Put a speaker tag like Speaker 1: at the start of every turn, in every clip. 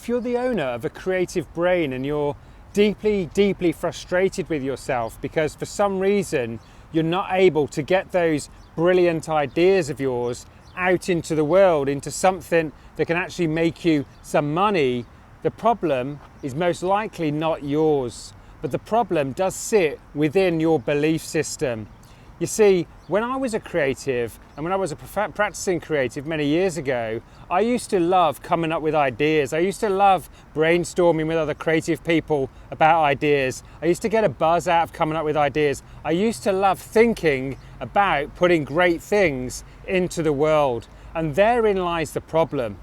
Speaker 1: If you're the owner of a creative brain and you're deeply frustrated with yourself because for some reason you're not able to get those brilliant ideas of yours out into the world, into something that can actually make you some money, the problem is most likely not yours, but the problem does sit within your belief system. You see, when I was a creative and when I was a practicing creative many years ago, I used to love coming up with ideas. I used to love brainstorming with other creative people about ideas. I used to get a buzz out of coming up with ideas. I used to love thinking about putting great things into the world. And therein lies the problem.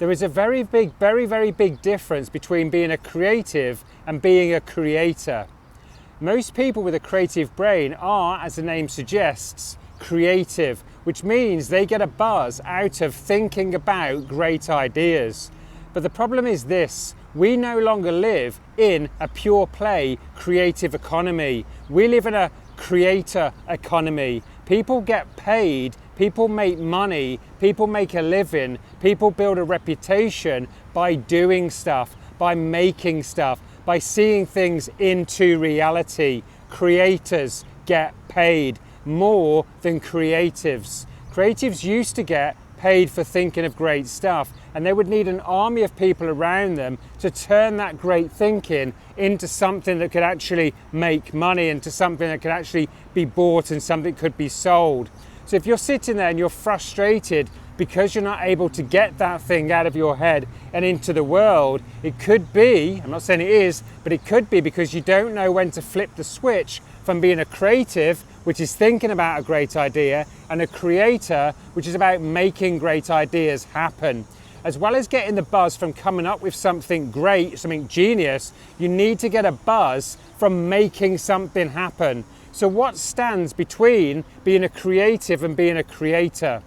Speaker 1: There is a very big difference between being a creative and being a creator. Most people with a creative brain are, as the name suggests, creative, which means they get a buzz out of thinking about great ideas. But the problem is this: we no longer live in a pure play creative economy. We live in a creator economy. People get paid, people make money, people make a living, people build a reputation by doing stuff, by making stuff, by seeing things into reality. Creators get paid more than creatives. Creatives used to get paid for thinking of great stuff, and they would need an army of people around them to turn that great thinking into something that could actually make money, into something that could actually be bought and something could be sold. So if you're sitting there and you're frustrated because you're not able to get that thing out of your head and into the world, it could be, I'm not saying it is, but it could be because you don't know when to flip the switch from being a creative, which is thinking about a great idea, and a creator, which is about making great ideas happen. As well as getting the buzz from coming up with something great, something genius, you need to get a buzz from making something happen. So what stands between being a creative and being a creator?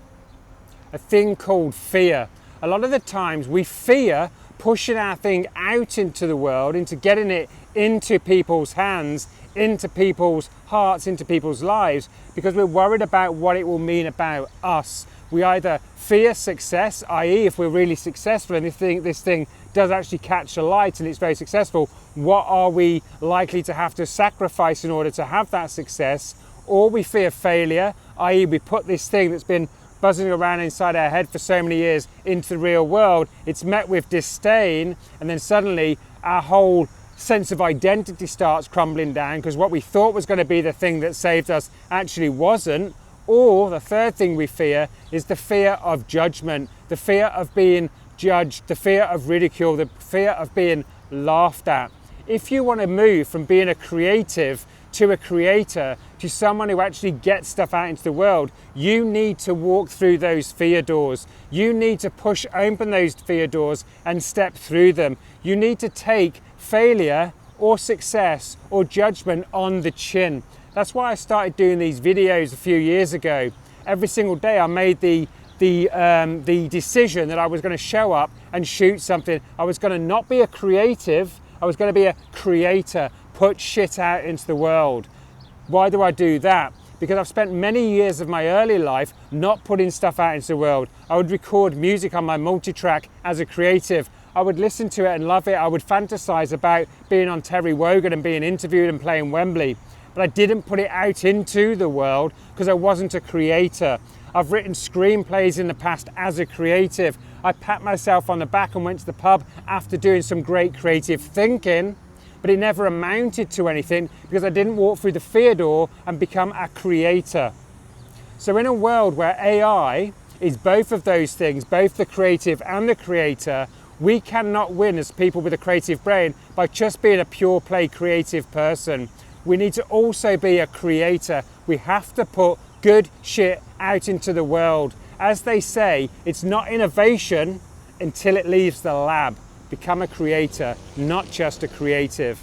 Speaker 1: A thing called fear. A lot of the times we fear pushing our thing out into the world, into getting it into people's hands, into people's hearts, into people's lives, because we're worried about what it will mean about us. We either fear success, i.e. if we're really successful and this thing does actually catch a light and it's very successful, what are we likely to have to sacrifice in order to have that success? Or we fear failure, i.e. we put this thing that's been buzzing around inside our head for so many years into the real world, it's met with disdain, and then suddenly our whole sense of identity starts crumbling down because what we thought was going to be the thing that saved us actually wasn't. Or the third thing we fear is the fear of judgment, the fear of being judged, the fear of ridicule, the fear of being laughed at. If you want to move from being a creative to a creator, to someone who actually gets stuff out into the world, you need to walk through those fear doors. You need to push open those fear doors and step through them. You need to take failure or success or judgment on the chin. That's why I started doing these videos a few years ago. Every single day I made the decision that I was going to show up and shoot something. I was going to not be a creative, I was going to be a creator, put shit out into the world. Why do I do that? Because I've spent many years of my early life not putting stuff out into the world. I would record music on my multi-track as a creative. I would listen to it and love it. I would fantasize about being on Terry Wogan and being interviewed and playing Wembley. But I didn't put it out into the world because I wasn't a creator. I've written screenplays in the past as a creative. I pat myself on the back and went to the pub after doing some great creative thinking, but it never amounted to anything because I didn't walk through the fear door and become a creator. So in a world where AI is both of those things, both the creative and the creator, we cannot win as people with a creative brain by just being a pure play creative person. We need to also be a creator. We have to put good shit out into the world. As they say, it's not innovation until it leaves the lab. Become a creator, not just a creative.